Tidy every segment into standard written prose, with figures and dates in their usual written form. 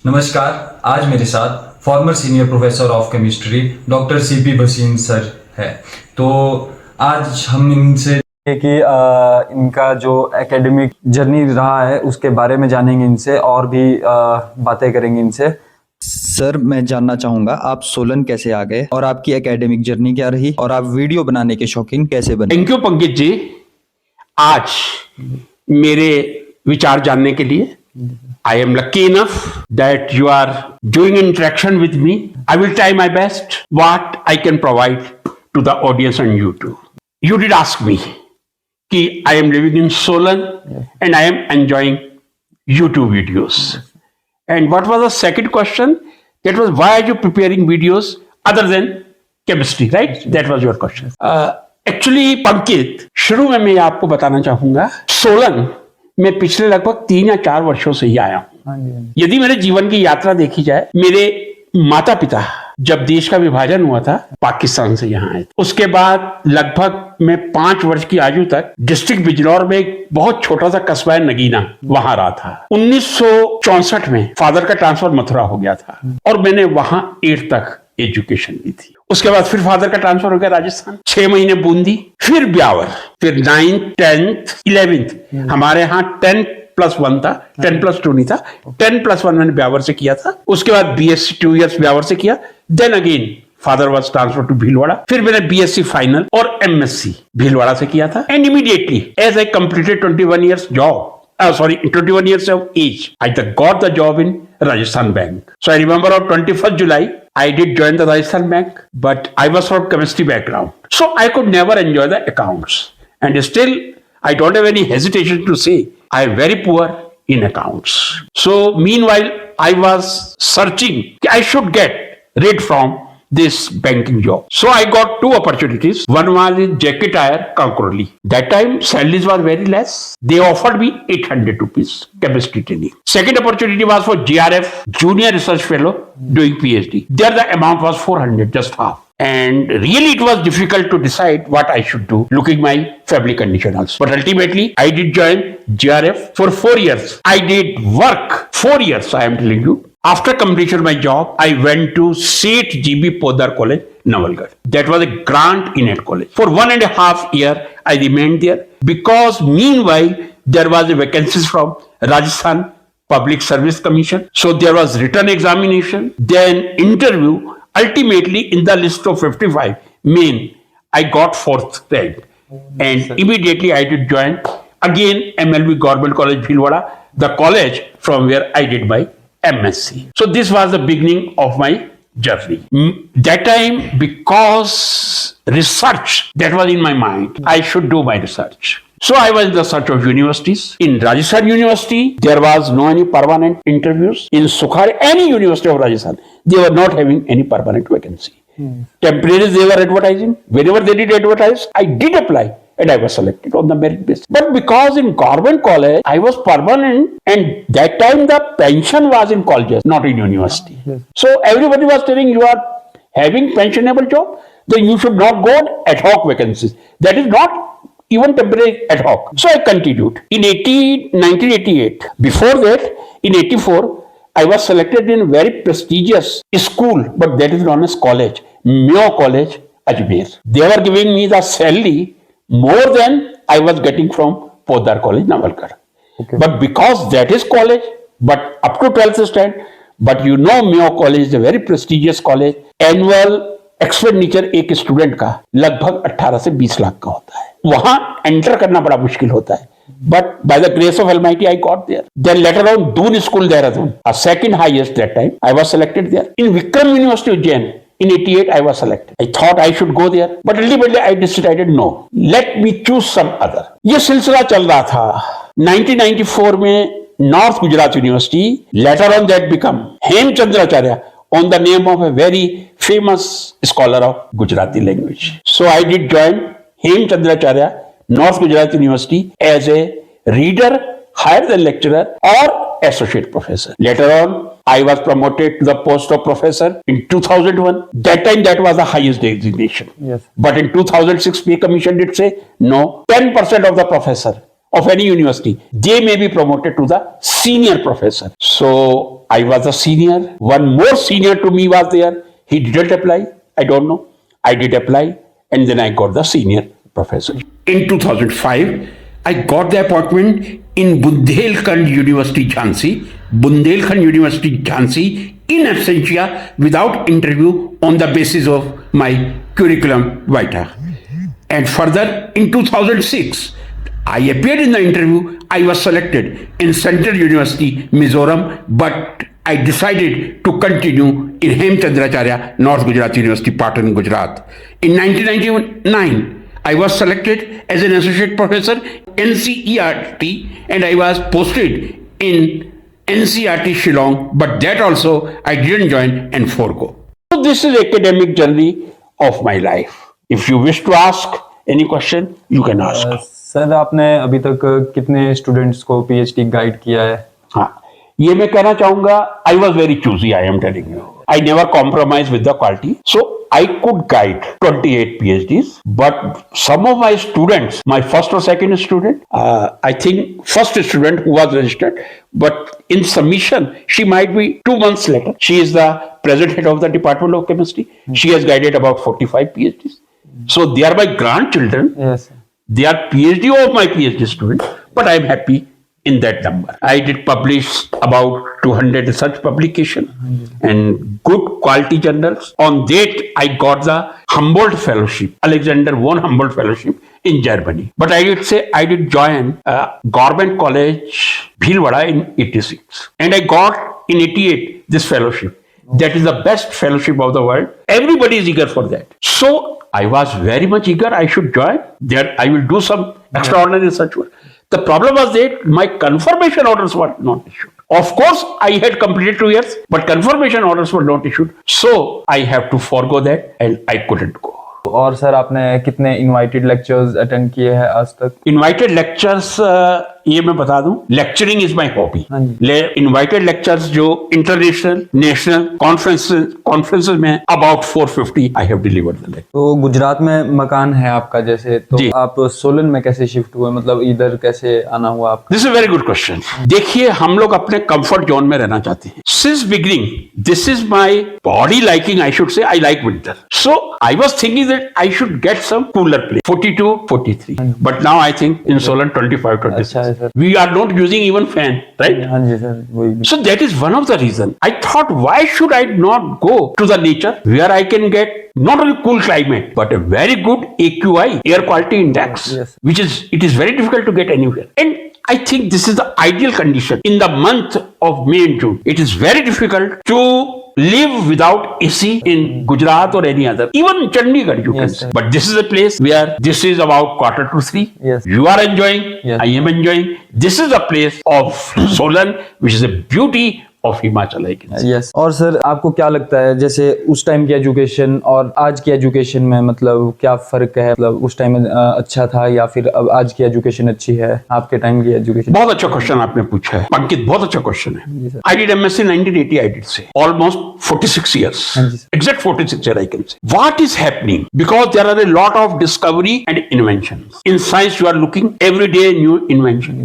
नमस्कार। आज मेरे साथ farmer senior professor of chemistry doctor CP Bhasin sir है। तो आज हम इनसे कि इनका जो एकेडमिक जर्नी रहा है उसके बारे में जानेंगे इनसे और भी बातें करेंगे इनसे। सर, मैं जानना चाहूंगा आप सोलन कैसे आ गए और आपकी एकेडमिक जर्नी क्या रही और आप वीडियो बनाने के शौकीन कैसे बने? Thank you Pankaj ji. आज मेरे विचार जानने के लिए I am lucky enough that you are doing interaction with me. I will try my best what I can provide to the audience on YouTube. You did ask me कि I am living in Solan and I am enjoying YouTube videos. And what was the second question? That was why are you preparing videos other than chemistry, right? That was your question. Actually, पंकित, शुरू में मैं आपको बताना चाहूंगा, सोलन मैं पिछले लगभग 3 या 4 वर्षों से ही आया हूं। यदि मेरे जीवन की यात्रा देखी जाए, मेरे माता पिता जब देश का विभाजन हुआ था पाकिस्तान से यहाँ आए, उसके बाद लगभग मैं 5 वर्ष की आयु तक डिस्ट्रिक्ट बिजनौर में एक बहुत छोटा सा कस्बा है नगीना, वहां रहा था। 1964 में फादर का ट्रांसफर मथुरा हो गया था और मैंने वहां 8 तक एजुकेशन ली थी। उसके बाद फिर फादर का ट्रांसफर हो गया राजस्थान, 6 महीने बूंदी, फिर ब्यावर, फिर 9th 10th 11th हमारे यहाँ 10+1 था, 10+2 नहीं था, 10+1 मैंने ब्यावर से किया था। उसके बाद BSc 2 years ब्यावर से किया। Then again father was transfer to Bhilwara, फिर मैंने BSc फाइनल और MSc भीलवाड़ा से किया था। And immediately as I completed 21 years job, 21 years of age, I got the job in Rajasthan Bank. So I remember on 21st July, I did join the Rajasthan Bank, but I was from chemistry background. So I could never enjoy the accounts. And still, I don't have any hesitation to say, I am very poor in accounts. So meanwhile, I was searching, I should get rid from this banking job. So I got 2 opportunities. One was in JK Tyre, Kankroli. That time salaries were very less. They offered me 800 rupees chemistry training. Second opportunity was for JRF, Junior Research Fellow, doing PhD. There the amount was 400, just half. And really it was difficult to decide what I should do, looking my family condition also. But ultimately, I did join JRF for 4 years. I did work 4 years, I am telling you. After completion of my job, I went to Seth GB Podar College, Navalgarh. That was a grant in that college. For 1.5 years, I remained there because meanwhile, there was a vacancies from Rajasthan Public Service Commission. So there was written examination, then interview. Ultimately, in the list of 55 main, I got 4th rank. And immediately I did join again MLB Government College, Bhilwara, the college from where I did my MSc. So this was the beginning of my journey. That time, because research that was in my mind, I should do my research. So I was in the search of universities. In Rajasthan University, there was no any permanent interviews. In Sukhari, any university of Rajasthan, they were not having any permanent vacancy. Temporary they were advertising. Whenever they did advertise, I did apply. And I was selected on the merit basis. But because in government college, I was permanent, and that time the pension was in colleges, not in university. Yes. So everybody was telling you are having pensionable job, then you should not go on ad hoc vacancies. That is not even temporary ad hoc. So I continued. In 1988, before that, in 84, I was selected in a very prestigious school, but that is known as college, Mayo College, Ajmer. They were giving me the salary more than I was getting from Podar College, Navalgarh. Okay. But because that is college, but up to 12th stand, but you know Mayo College is a very prestigious college. Annual expenditure एक student का लगभग 18 से 20 लाख का होता है। वहां enter करना बड़ा मुश्किल होता है। But by the grace of Almighty, I got there. Then later on, Doon School, Dehradun, a second highest that time, I was selected there. In Vikram University, Ujjain, in 88, I was selected. I thought I should go there, but ultimately I decided no. Let me choose some other. ये सिलसिला चल रहा था। 1994 में North Gujarat University, later on that become Hemchandracharya, on the name of a very famous scholar of Gujarati language. So I did join Hemchandracharya, North Gujarat University as a reader, higher than lecturer or associate professor. Later on, I was promoted to the post of professor in 2001. That time, that was the highest designation. Yes. But in 2006, Pay Commission did say, no, 10% of the professor of any university, they may be promoted to the senior professor. So I was a senior. One more senior to me was there. He didn't apply. I don't know. I did apply, and then I got the senior professor. In 2005, I got the appointment in Bundelkhand University, Jhansi. Bundelkhand University, Jhansi, in absentia, without interview, on the basis of my curriculum vitae. And further, in 2006, I appeared in the interview. I was selected in Central University, Mizoram, but I decided to continue in Hemchandracharya, North Gujarat University, Patan, Gujarat. In 1999, I was selected as an associate professor NCERT, and I was posted in NCERT Shillong, but that also I didn't join and forego. So this is academic journey of my life. If you wish to ask any question, you can ask. Sir आपने अभी तक कितने students को PhD guide किया है? हाँ, ये मैं कहना चाहूंगा, I was very choosy, I am telling you. I never compromised with the quality. So I could guide 28 PhDs, but some of my students, my first or second student, I think first student who was registered, but in submission, she might be 2 months later. She is the present head of the Department of Chemistry. She has guided about 45 PhDs. So they are my grandchildren. Yes. They are PhD of my PhD students, but I am happy in that number. I did publish about 200 research publications and good quality journals. On that, I got the Humboldt Fellowship, Alexander von Humboldt Fellowship in Germany. But I did say I did join Government College, Bhilwara in 86. And I got in 88 this fellowship. That is the best fellowship of the world. Everybody is eager for that. So I was very much eager. I should join. There I will do some extraordinary research work. The problem was that my confirmation orders were not issued. Of course, I had completed 2 years, but confirmation orders were not issued. So I have to forego that, and I couldn't go. और sir आपने कितने invited lectures attend किए हैं आज तक? Invited lectures ये मैं बता दूं, lecturing is my hobby. Invited lectures जो इंटरनेशनल नेशनल कॉन्फ्रेंसेस में about 450 I have delivered the lecture. तो गुजरात में मकान है आपका, जैसे तो आप सोलन में कैसे शिफ्ट हुए, मतलब इधर कैसे आना हुआ आपका? This is very good question. देखिए, हम लोग अपने कंफर्ट जोन में रहना चाहते हैं. Since beginning this is my body liking, I should say I like winter. So I was thinking that I should get some cooler place 42 43, but now I think in Solan 25 26. We are not using even fan, right? हाँ जी sir, वही. So that is one of the reason. I thought, why should I not go to the nature where I can get not only cool climate but a very good AQI, air quality index, Yes. which is it is very difficult to get anywhere. And I think this is the ideal condition. In the month of May and June, it is very difficult to live without AC in Gujarat or any other, even Chandigarh you can say. But this is a place where this is about 2:45. Yes. You are enjoying, Yes. I am enjoying. This is a place of Solan, which is a beauty of Himachal, I can say. Yes. और sir आपको क्या लगता है, जैसे उस time की education और आज की एजुकेशन में मतलब क्या फर्क है? मतलब उस टाइम में अच्छा था या फिर अब आज की एजुकेशन अच्छी है? आपके टाइम की एजुकेशन. बहुत अच्छा क्वेश्चन आपने पूछा है अंकित, बहुत अच्छा क्वेश्चन है. I did MSc 1980, I did से almost 46 years. Exact 46 years I can say. What is happening? Because there are a lot of discovery and inventions. In science you are looking every day new invention.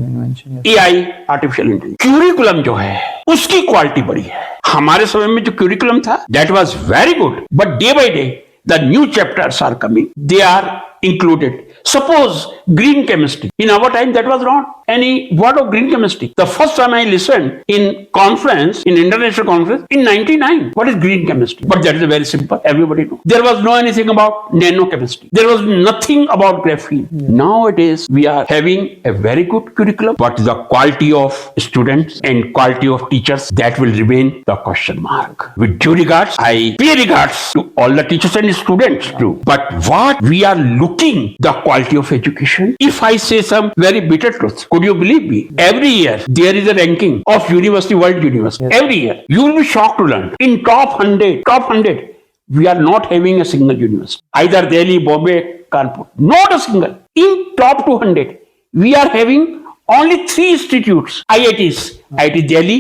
AI, artificial intelligence. Curriculum जो है उसकी quality बड़ी है. हमारे समय में जो curriculum था that was very good, but day by day the new chapters are coming. They are included. Suppose green chemistry. In our time, that was not any word of green chemistry. The first time I listened in conference, in international conference, in 99. What is green chemistry? But that is very simple. Everybody knows. There was no anything about nanochemistry. There was nothing about graphene. Nowadays, we are having a very good curriculum, but the quality of students and quality of teachers, that will remain the question mark. With due regards, I pay regards to all the teachers and students too. But what we are looking, the quality of education. If I say some very bitter truth, could you believe me? Every year there is a ranking of university, world university. Yes. Every year you will be shocked to learn in top 100, we are not having a single university. Either Delhi, Bombay, Kanpur, not a single. In top 200, we are having only 3 institutes: IITs, IIT Delhi,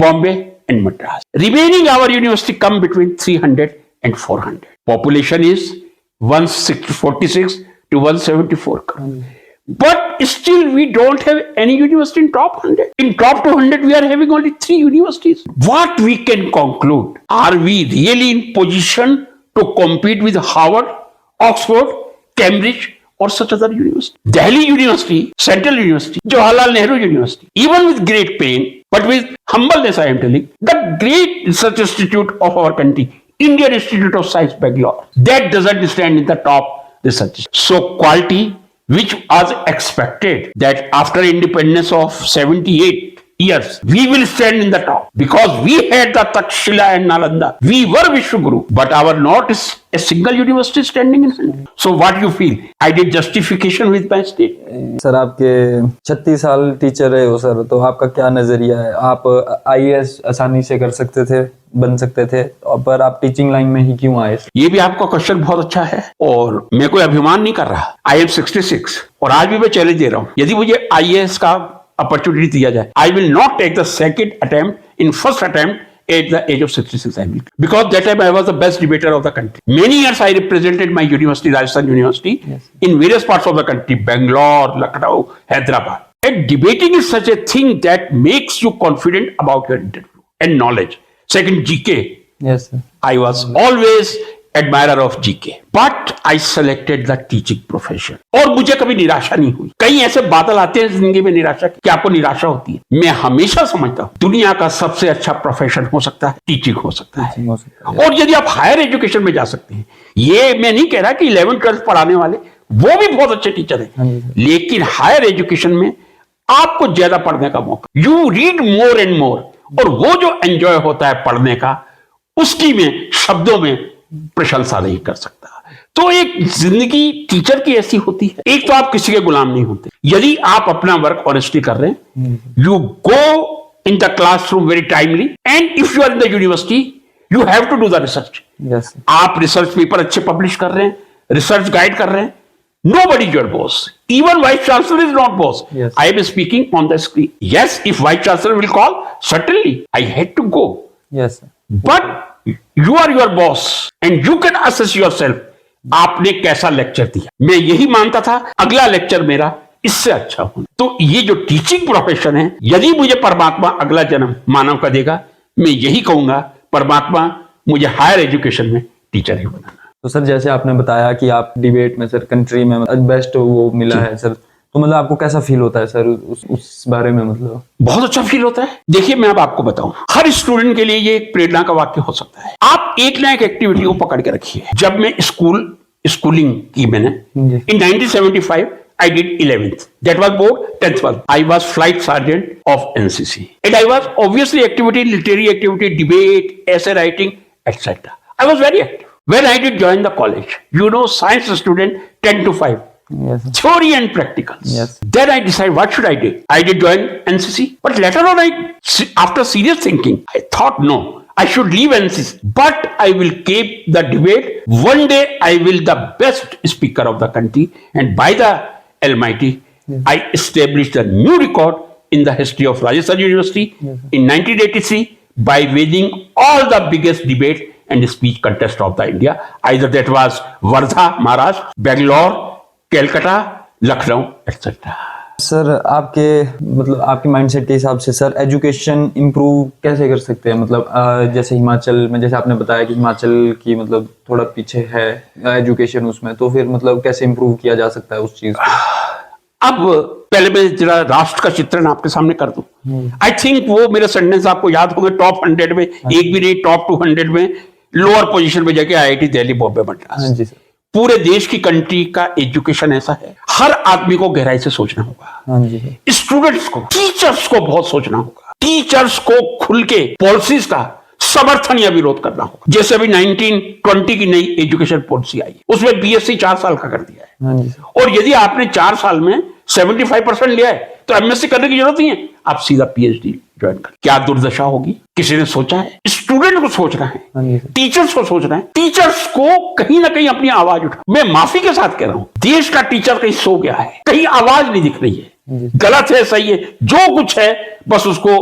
Bombay, and Madras. Remaining our university come between 300 and 400. Population is 146 to 174 crore. But But still, we don't have any university in top 100. In top 200, we are having only 3 universities. What we can conclude? Are we really in position to compete with Harvard, Oxford, Cambridge, or such other university? Delhi University, Central University, Jawaharlal Nehru University, even with great pain, but with humbleness, I am telling, the great research institute of our country, Indian Institute of Science, Bangalore, that doesn't stand in the top research. So quality, which was expected that after independence of 78 years, we will stand in the top because we had the Takshila and Nalanda. We were Vishwaguru, but our not is a single university standing in front. So what you feel? I did justification with my state. Sir आपके 36 साल teacher रहे हो sir, तो आपका क्या नजरिया है? आप आईएएस आसानी से कर सकते थे, बन सकते थे, पर आप टीचिंग लाइन में ही क्यों आए? ये भी आपका क्वेश्चन बहुत अच्छा है और मैं कोई अभिमान नहीं कर रहा। आई एम 66 और आज भी मैं चैलेंज दे रहा हूं, यदि मुझे आईएएस का अपॉर्चुनिटी दिया जाए, I will not take the second attempt in first attempt at the age of 66. I will, because that time I was the best debater of the country. Many years I represented my university, Rajasthan University, in various parts of the country, Bangalore, Lucknow, Hyderabad. And debating is such a thing that makes you confident about your interview and knowledge. Second, GK. Yes, sir. I was always admirer of GK, but I selected the teaching profession. और मुझे कभी निराशा नहीं हुई। कई ऐसे बादल आते हैं जिंदगी में निराशा की, आपको निराशा होती है। मैं हमेशा समझता हूँ दुनिया का सबसे अच्छा प्रोफेशन हो सकता है टीचिंग हो सकता है। और यदि आप हायर एजुकेशन में जा सकते हैं, ये मैं नहीं कह रहा कि 11th 12th पढ़ाने वाले वो भी बहुत अच्छे टीचर हैं, लेकिन हायर एजुकेशन में आपको ज्यादा पढ़ने का मौका, you read more and more, और वो जो एंजॉय होता है पढ़ने का, उसकी मैं शब्दों में प्रशंसा नहीं कर सकता। तो एक जिंदगी टीचर की ऐसी होती है, एक तो आप किसी के गुलाम नहीं होते। यदि आप अपना वर्क ऑनेस्टली कर रहे हैं, you go in the classroom very timely, and if you are in the university you have to do the research. आप रिसर्च पेपर अच्छे पब्लिश कर रहे हैं, रिसर्च गाइड कर रहे हैं, nobody is your boss, even vice chancellor is not boss. I am speaking on the screen. Yes, if vice chancellor will call, certainly I had to go. Yes, sir. But you are your boss and you can assess yourself. आपने कैसा lecture दिया? मैं यही मानता था अगला lecture मेरा इससे अच्छा हो। तो ये जो टीचिंग प्रोफेशन है, यदि मुझे परमात्मा अगला जन्म मानव का देगा, मैं यही कहूंगा परमात्मा मुझे हायर एजुकेशन में टीचर ही बनाना। तो सर जैसे आपने बताया कि आप डिबेट में सर कंट्री में बेस्ट वो मिला है सर, तो मतलब आपको कैसा फील होता है सर उस बारे में? मतलब बहुत अच्छा फील होता है। देखिए मैं अब आपको बताऊं, हर स्टूडेंट के लिए ये एक प्रेरणा का वाक्य हो सकता है। आप एक ना एक एक्टिविटी को पकड़ के रखिए। जब मैं स्कूलिंग की मैंने इन 1975 I did 11th. That was board. 10th was. I was flight sergeant of NCC. And I was obviously activity, literary activity, debate, essay writing, etc. I was very active. When I did join the college, you know, science student 10 to 5. Yes. Theory and practicals. Yes. Then I decided what should I do. I did join NCC. But later on, after serious thinking, I thought no. I should leave NCC, but I will keep the debate. One day I will the best speaker of the country, and by the Almighty, I established a new record in the history of Rajasthan University in 1983 by winning all the biggest debate and speech contest of the India. Either that was Wardha, Maharashtra, Bangalore, Calcutta, Lucknow, etc. Sir आपके मतलब आपके mindset के हिसाब से sir education improve कैसे कर सकते हैं? मतलब जैसे हिमाचल में, जैसे आपने बताया कि हिमाचल की मतलब थोड़ा पीछे है एजुकेशन उसमें, तो फिर मतलब कैसे इम्प्रूव किया जा सकता है उस चीज को? अब पहले मैं जरा राष्ट्र का चित्रण आपके सामने कर दूं। आई थिंक वो मेरे सेंटेंस आपको याद होंगे, टॉप 100 में एक भी नहीं, टॉप 200 में लोअर पोजीशन पे जाके IIT दिल्ली बॉम्बे मद्रास। जी सर। पूरे देश की कंट्री का एजुकेशन ऐसा है, हर आदमी को गहराई से सोचना होगा। स्टूडेंट्स को, टीचर्स को बहुत सोचना होगा। टीचर्स को खुल के पॉलिसीज का समर्थन या विरोध करना होगा। जैसे अभी 1920 की नई एजुकेशन पॉलिसी आई, उसमें BSc 4 साल का कर दिया है। और यदि आपने 4 साल में 75% लिया है तो MSc करने की जरूरत नहीं है, आप सीधा PhD ज्वाइन कर। क्या दुर्दशा होगी? किसी ने सोचा है? स्टूडेंट को सोचना है, टीचर्स को सोचना है। टीचर्स को कहीं ना कहीं अपनी आवाज उठा, मैं माफी के साथ कह रहा हूं, देश का टीचर कहीं सो गया है, कहीं आवाज नहीं दिख रही है। गलत है, सही है, जो कुछ है बस उसको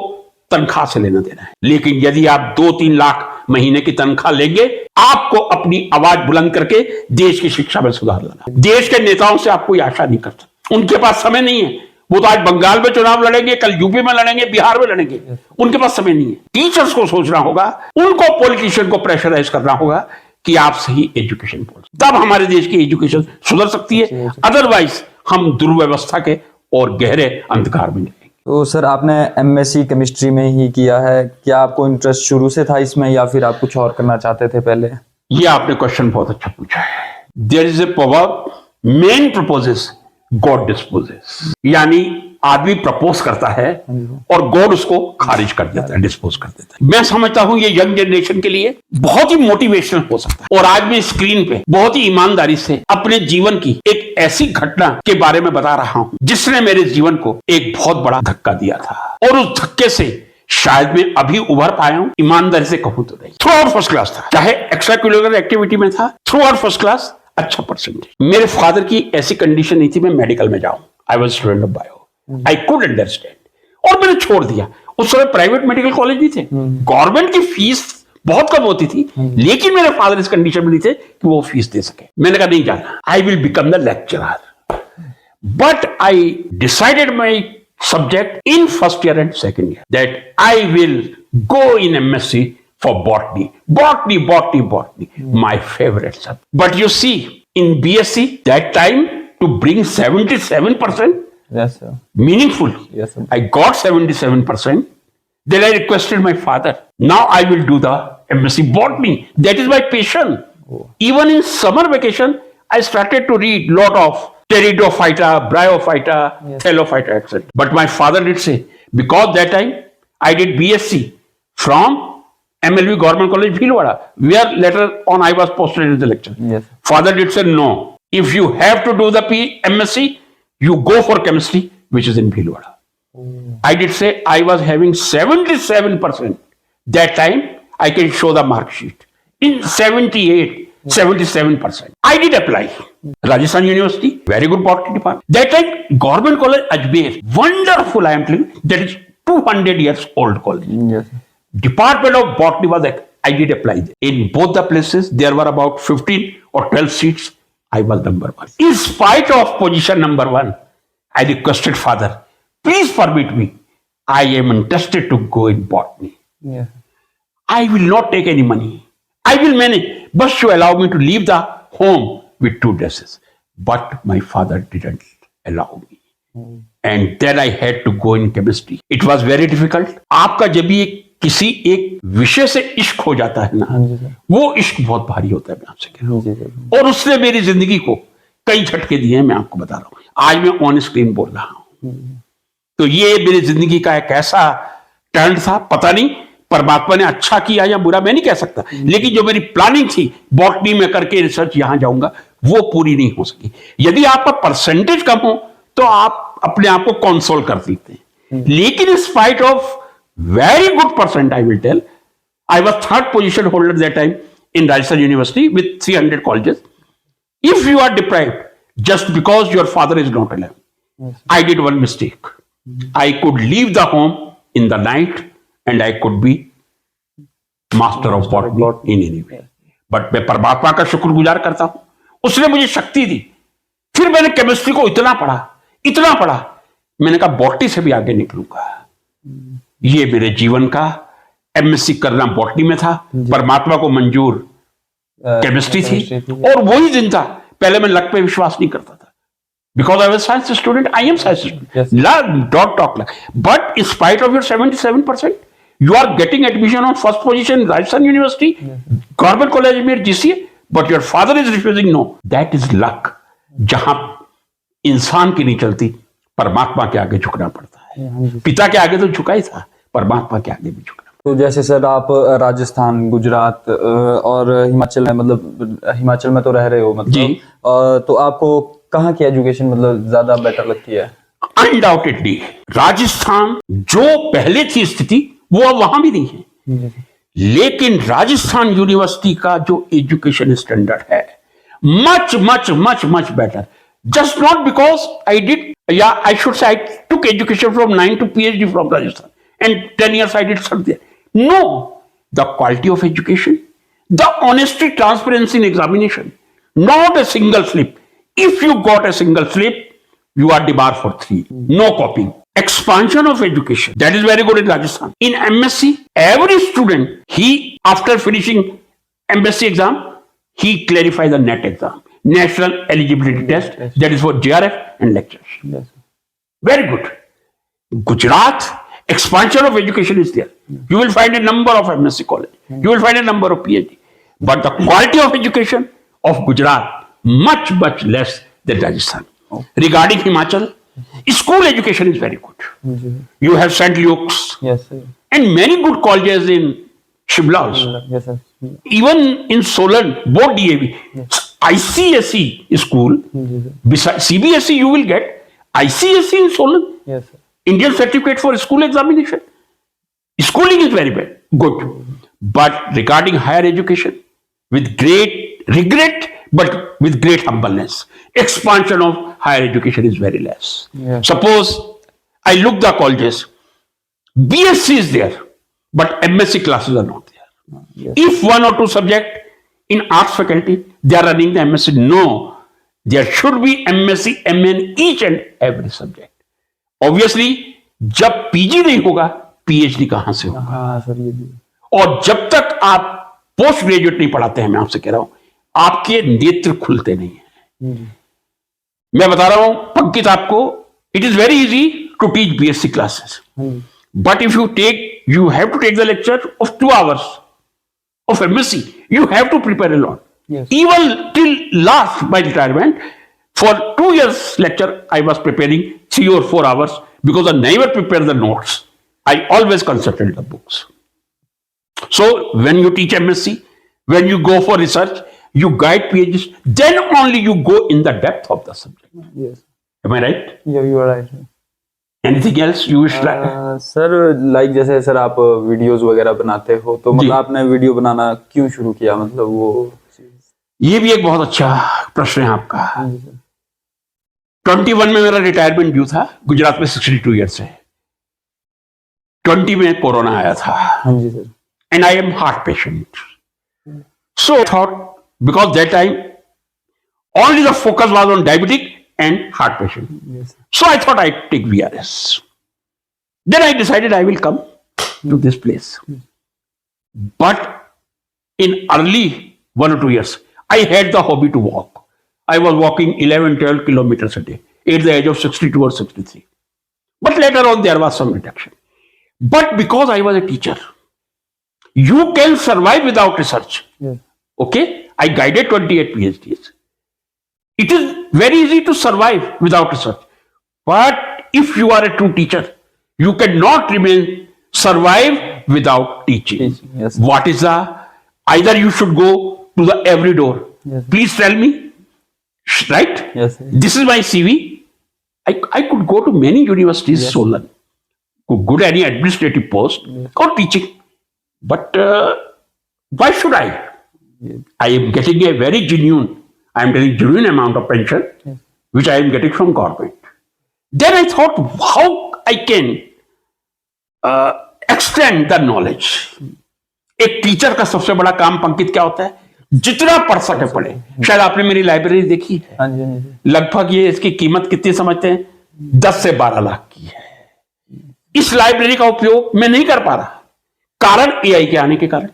तनख्वाह से लेना देना है। लेकिन यदि आप 2-3 लाख महीने की तनख्वाह लेंगे, आपको अपनी आवाज बुलंद करके देश की शिक्षा में सुधार लाना है। देश के नेताओं से आप कोई आशा नहीं कर सकते। उनके पास समय नहीं है। वो तो आज बंगाल में चुनाव लड़ेंगे, कल यूपी में लड़ेंगे, बिहार में लड़ेंगे। उनके पास समय नहीं है। टीचर्स को सोचना होगा, उनको पॉलिटिशियन को प्रेशराइज करना होगा कि आप सही एजुकेशन पॉलिसी, तब हमारे देश की एजुकेशन सुधर सकती है। अदरवाइज हम दुर्व्यवस्था के और गहरे अंधकार में जाएंगे। तो सर आपने एमएससी केमिस्ट्री में ही किया है, क्या आपको इंटरेस्ट शुरू से था इसमें या फिर आप कुछ और करना चाहते थे पहले? ये आपने क्वेश्चन बहुत अच्छा पूछा है। There is a proverb, man proposes God disposes, यानी आदमी प्रपोज करता है और गॉड उसको खारिज कर देता है, डिस्पोज कर देता है। मैं समझता हूं ये यंग जनरेशन के लिए बहुत ही मोटिवेशनल हो सकता है। और आज मैं स्क्रीन पे बहुत ही ईमानदारी से अपने जीवन की एक ऐसी घटना के बारे में बता रहा हूं जिसने मेरे जीवन को एक बहुत बड़ा धक्का दिया था, और उस धक्के से शायद मैं अभी उभर पाया हूं। ईमानदारी से कहूं तो नहीं, थ्रू आउट फर्स्ट क्लास था, चाहे एक्स्ट्रा करिकुलर एक्टिविटी में था, थ्रू आउट फर्स्ट क्लास, अच्छा परसेंटेज। मेरे फादर की ऐसी कंडीशन नहीं थी मैं मेडिकल में जाऊं। I was student of bio, I could understand, और मैंने छोड़ दिया। उस समय प्राइवेट मेडिकल कॉलेज भी थे, गवर्नमेंट की फीस बहुत कम होती थी, लेकिन मेरे फादर इस कंडीशन में नहीं थे कि वो फीस दे सके। मैंने कहा नहीं जाना, I will become the lecturer. But I decided my subject in first year and second year that I will go in MSc for botany. Botany, my favorite subject. But you see, in BSc, that time to bring 77%, yes sir, meaningful. Yes sir. I got 77%. Then I requested my father, now I will do the MSc botany. That is my passion. Even in summer vacation, I started to read lot of Pteridophyta, Bryophyta, Thallophyta, etc. But my father did say, because that time I did BSc from MLV Government College, Bhilwara, where later on I was posted as the lecturer. Yes. Father did say, no, if you have to do the MSc, you go for chemistry, which is in Bhilwara. I did say I was having 77%. That time I can show the mark sheet. In 77%. I did apply. Rajasthan University, very good botany department. That time, Government College Ajmer, wonderful, I am telling you, that is 200 years old college. Yes. Department of Botany was like, I did apply there. In both the places, there were about 15 or 12 seats. I was number one. In spite of position number one, I requested father, please permit me. I am interested to go in botany. Yeah. I will not take any money. I will manage, but you allow me to leave the home with 2 dresses. But my father didn't allow me. And then I had to go in chemistry. It was very difficult. आपका जब भी किसी एक विषय से इश्क हो जाता है ना, वो इश्क बहुत भारी होता है, मैं आपसे कह रहा हूँ। और उसने मेरी जिंदगी को कई झटके दिए हैं, मैं आपको बता रहा हूँ। आज मैं ऑन स्क्रीन बोल रहा हूँ। तो ये मेरी जिंदगी का एक ऐसा टर्न था, पता नहीं परमात्मा ने अच्छा किया या बुरा मैं नहीं कह सकता, लेकिन जो मेरी प्लानिंग थी बॉटनी में करके रिसर्च यहां जाऊंगा, वो पूरी नहीं हो सकी। यदि आपका परसेंटेज कम हो तो आप अपने आप को कंसोल कर लेते हैं, लेकिन in spite of very good percent, I will tell, I was 3rd position holder that time in Rajasthan university with 300 colleges. If you are deprived just because your father is not alive, I did one mistake. I could leave the home in the night and I could be master of botany in any way. But मैं परमात्मा का शुक्रगुजार करता हूं, उसने मुझे शक्ति दी. फिर मैंने केमिस्ट्री को इतना पढ़ा, मैंने कहा बॉटनी से भी आगे निकलूंगा. ये मेरे जीवन का एमएससी करना बॉटनी में था, परमात्मा को मंजूर केमिस्ट्री थी, और वही दिन था. पहले मैं लक पे विश्वास नहीं करता था, because I was science student, I am science student, dot talk luck. But in spite of your 77%, you are getting admission on first position in Rajasthan University, Government College में GCA, but your father is refusing. No, that is luck. जहां इंसान की नहीं चलती, परमात्मा के आगे झुकना पड़ता है. पिता के आगे तो झुका ही था, परमात्मा के आगे भी झुकना. तो जैसे सर आप राजस्थान, गुजरात और हिमाचल में, मतलब हिमाचल में तो रह रहे हो, मतलब तो आपको कहाँ की एजुकेशन मतलब ज्यादा बेटर लगती है? अनडाउटेडली राजस्थान जो पहले थी स्थिति वो अब वहां भी नहीं है, लेकिन राजस्थान यूनिवर्सिटी का जो एजुकेशन स्टैंडर्ड है much much much much better. Just not because I did, या I should say I took education from 9 to PhD from Rajasthan and 10 years I did study there. No, the quality of education, the honesty, transparency in examination, not a single slip. If you got a single slip, you are debarred for 3. No copying. Expansion of education. That is very good in Rajasthan. In MSc, every student, he, after finishing MSc exam, he clarifies the NET exam. National Eligibility Test. That is for JRF and lectures. Yes. Very good. Gujarat, expansion of education is there. You will find a number of MSc college. You will find a number of PhD. But the quality of education of Gujarat, much, much less than Rajasthan. Regarding Himachal, school education is very good. You have St. Luke's Yes, sir. and many good colleges in Shimla also. Yes, sir. Even in Solan, both DAV. ICSE school, besides CBSE you will get ICSE in Solan. Yes, sir. Indian Certificate for School Examination. Schooling is very bad, good. But regarding higher education, with great regret, but with great humbleness, expansion of higher education is very less. Yeah. Suppose I look the colleges, BSc is there, but MSc classes are not there. Yes. If one or two subject in arts faculty, they are running the MSc, no, there should be MSc, MN each and every subject. Obviously, जब PG नहीं होगा, PhD कहां से होगा? हाँ sir, ये भी और जब तक आप पोस्ट ग्रेजुएट नहीं पढ़ाते हैं, मैं आपसे कह रहा हूं, आपके नेत्र खुलते नहीं है। मैं बता रहा हूं पंकित आपको, it is very easy to teach BSc classes, but if you have to take the lecture of 2 hours of MSc. You have to prepare a lot. Yes. Even till last my retirement, for 2 years lecture, I was preparing 3 or 4 hours because I never prepared the notes. I always consulted the books. So when you teach MSc, when you go for research, you guide PhDs, then only you go in the depth of the subject. Yes. Am I right? Yeah, you are right. Anything else you wish to add? Sir like जैसे sir आप videos वगैरह बनाते हो, तो मतलब आपने video बनाना क्यों शुरू किया, मतलब वो? ये भी एक बहुत अच्छा प्रश्न है आपका। 21 में मेरा रिटायरमेंट ड्यू था, गुजरात में 62 ईयर्स है। 20 में कोरोना आया था। हाँ जी sir. And I am heart patient, so thought because that time only the focus was on diabetic and heart patient. Yes. So I thought I'd take VRS. Then I decided I will come to this place. But in early 1 or 2 years, I had the hobby to walk. I was walking 11, 12 kilometers a day at the age of 62 or 63. But later on, there was some reduction. But because I was a teacher, you can survive without research. Yes. Okay? I guided 28 PhDs. It is very easy to survive without research. But if you are a true teacher, you cannot survive without teaching. Yes. What is the, either you should go to the every door. Yes. Please tell me, right? Yes. This is my CV. I could go to many universities, Yes. Solan, could go to any administrative post or teaching. But why should I? Yes. I am getting a very genuine amount of pension, Yes. which I am getting from government. Then I thought, how I can extend the knowledge. एक teacher का सबसे बड़ा काम पंकित क्या होता है? जितना पढ़ सके पढ़े। शायद आपने मेरी लाइब्रेरी देखी है। हाँ जी, हाँ जी। लगभग ये इसकी कीमत कितनी समझते हैं? 10 से 12 लाख की है। इस लाइब्रेरी का उपयोग मैं नहीं कर पा रहा, कारण एआई के आने के कारण।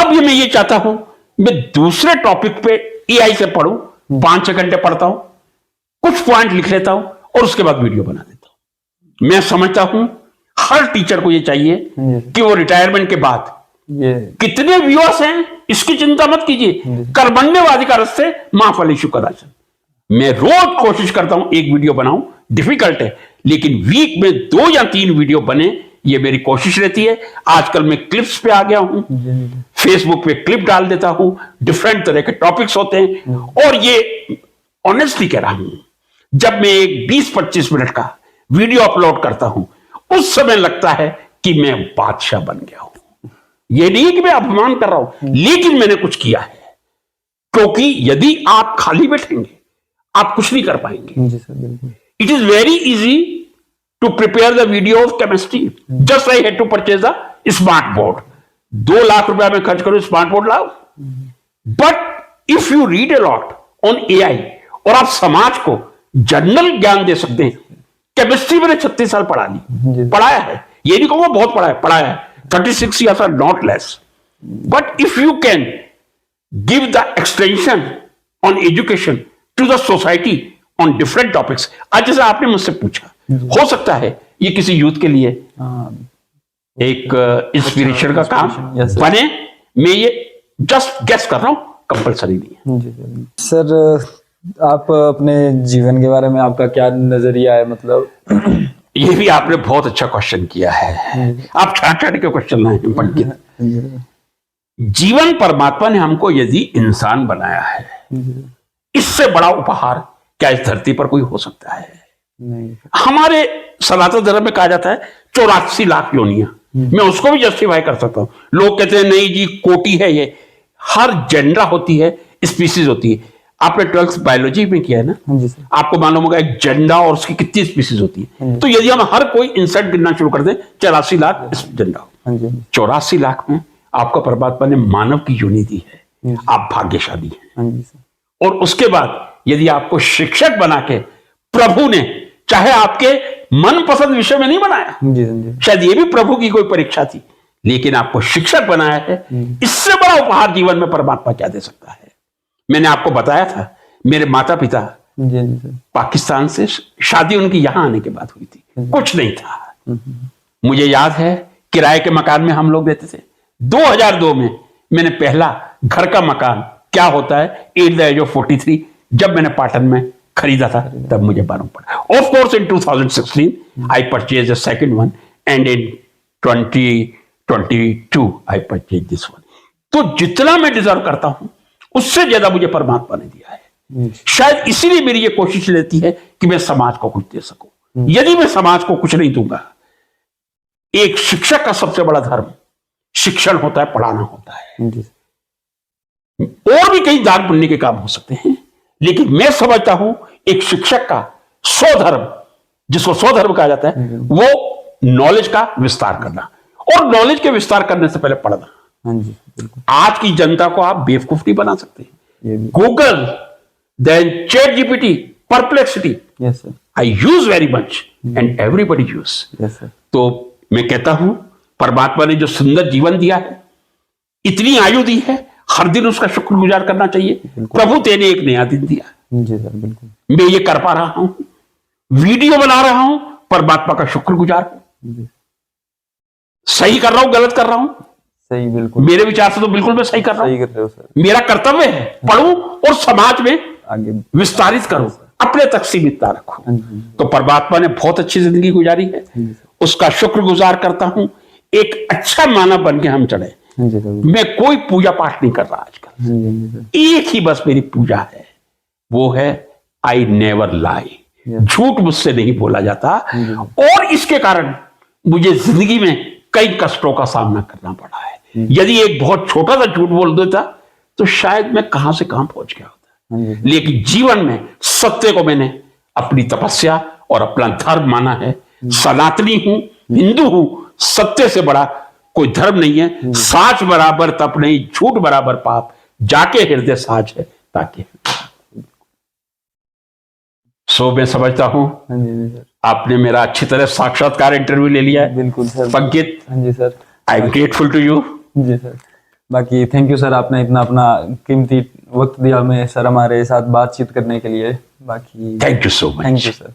अब मैं ये चाहता हूं, मैं दूसरे टॉपिक पे एआई से पढ़ूं, 5-6 घंटे पढ़ता हूं, कुछ पॉइंट लिख लेता हूं और उसके बाद वीडियो बना देता हूं। मैं समझता हूं हर टीचर को ये चाहिए कि वो रिटायरमेंट के बाद कितने व्यूअर्स हैं इसकी चिंता मत कीजिए, कर्मण्यवादी का रस से मां फलेषु कदाचन। मैं रोज कोशिश करता हूं एक वीडियो बनाऊं, डिफिकल्ट है, लेकिन वीक में 2 या 3 वीडियो बने, ये मेरी कोशिश रहती है। आजकल मैं क्लिप्स पे आ गया हूं, फेसबुक पे क्लिप डाल देता हूं, डिफरेंट तरह के टॉपिक्स होते हैं। और ये ऑनेस्टली कह रहा हूं, जब मैं एक 20-25 मिनट का वीडियो अपलोड करता हूं, उस समय लगता है कि मैं बादशाह बन गया हूं। ये नहीं कि मैं अपमान कर रहा हूं, लेकिन मैंने कुछ किया है। क्योंकि यदि आप खाली बैठेंगे, आप कुछ नहीं कर पाएंगे। It is very easy to prepare the video of chemistry. Just I had to purchase a smart board. 2 lakh रुपया में खर्च करो, स्मार्ट बोर्ड लाओ। But if you read a lot on AI और आप समाज को जनरल ज्ञान दे सकते हैं। केमिस्ट्री मैंने 36 साल पढ़ाया है, ये नहीं कहूंगा बहुत पढ़ाया है 36 years are not less, but if you can give the extension on education to the society on different topics, आज जैसे आपने मुझसे पूछा, हो सकता है ये किसी यूथ के लिए एक इंस्पिरेशन का काम बने। मैं ये जस्ट गेस कर रहा हूं, कंपल्सरी नहीं है। सर आप अपने जीवन के बारे में आपका क्या नजरिया है, मतलब ये भी आपने बहुत अच्छा क्वेश्चन किया है। आप छाट के क्वेश्चन लाए हैं पंडित। जीवन परमात्मा ने हमको यदि इंसान बनाया है, इससे बड़ा उपहार क्या इस धरती पर कोई हो सकता है? नहीं। हमारे सनातन धर्म में कहा जाता है 84 लाख योनियां। मैं उसको भी जस्टिफाई कर सकता हूं। लोग कहते हैं नहीं जी कोटि है, ये हर जेंडर होती है, स्पीसीज होती है। आपने 12th बायोलॉजी में किया है ना? हाँ जी सर। आपको मालूम होगा एक जेंडा और उसकी कितनी स्पीसीज होती है। तो यदि हम हर कोई इंसेक्ट गिनना शुरू कर दें 84 लाख जेंडा, 84 लाख में आपका परमात्मा ने मानव की योनि दी है। आप भाग्यशाली हैं। और उसके बाद यदि आपको शिक्षक बना के प्रभु ने, चाहे आपके मनपसंद विषय में नहीं बनाया, शायद ये भी प्रभु की कोई परीक्षा थी, लेकिन आपको शिक्षक बनाया है, इससे बड़ा उपहार जीवन में परमात्मा क्या दे सकता है? मैंने आपको बताया था मेरे माता पिता पाकिस्तान से शादी उनकी यहां आने के बाद हुई थी, कुछ नहीं था। मुझे याद है किराए के मकान में हम लोग रहते थे। 2002 में मैंने पहला घर का मकान क्या होता है एट द एज ऑफ 43 जब मैंने पाटन में खरीदा था, तब मुझे मालूम पड़ा। Of course in 2016 I purchase the second one and in 2022 I purchase this one. तो जितना मैं डिजर्व करता हूं उससे ज्यादा मुझे परमात्मा ने दिया है। शायद इसीलिए मेरी ये कोशिश रहती है कि मैं समाज को कुछ दे सकूं। यदि मैं समाज को कुछ नहीं दूंगा, एक शिक्षक का सबसे बड़ा धर्म शिक्षण होता है, पढ़ाना होता है। और भी कई दान पुण्य के काम हो सकते हैं, लेकिन मैं समझता हूं एक शिक्षक का स्वधर्म, जिसको स्वधर्म कहा जाता है, वो नॉलेज का विस्तार करना, और नॉलेज के विस्तार करने से पहले पढ़ना। आज की जनता को आप बेवकूफ नहीं बना सकते। Google, then chat GPT, perplexity, I use very much and everybody use. तो मैं कहता हूं परमात्मा ने जो सुंदर जीवन दिया है, इतनी आयु दी है, हर दिन उसका शुक्रगुजार करना चाहिए। प्रभु तेने एक नया दिन दिया। जी सर, बिल्कुल। मैं ये कर पा रहा हूं, वीडियो बना रहा हूं, परमात्मा का शुक्रगुजार हूं। सही कर रहा हूं, गलत कर रहा हूं? सही, बिल्कुल। मेरे विचार से तो बिल्कुल मैं सही कर रहा हूं। सही कर रहे हो सर। मेरा कर्तव्य है पढ़ूं और समाज में आगे विस्तारित करूं, अपने तक सीमित ना रखूं। तो परमात्मा ने बहुत अच्छी जिंदगी गुजारी है, उसका शुक्रगुजार करता हूं। एक अच्छा मानव बन के हम चढ़े। मैं कोई पूजा पाठ नहीं कर रहा आजकल। एक ही बस मेरी पूजा है, वो है आई नेवर लाई। झूठ मुझसे नहीं बोला जाता, और इसके कारण मुझे जिंदगी में कई कष्टों का सामना करना पड़ा है। यदि एक बहुत छोटा सा झूठ बोल देता तो शायद मैं कहां से कहां पहुंच गया होता। लेकिन जीवन में सत्य को मैंने अपनी तपस्या और अपना धर्म माना है। सनातनी हूं, हिंदू हूं, सत्य से बड़ा कोई धर्म नहीं है। साच बराबर तप नहीं, झूठ बराबर पाप, जाके हृदय साच है ताकि। सो मैं समझता हूं आपने मेरा अच्छी तरह साक्षात्कार इंटरव्यू ले लिया है। बिल्कुल सर। पंकित, जी sir, I am grateful to you. जी सर। बाकी थैंक यू सर, आपने इतना अपना कीमती वक्त दिया हमें सर हमारे साथ बातचीत करने के लिए। बाकी thank you so much. Thank you sir.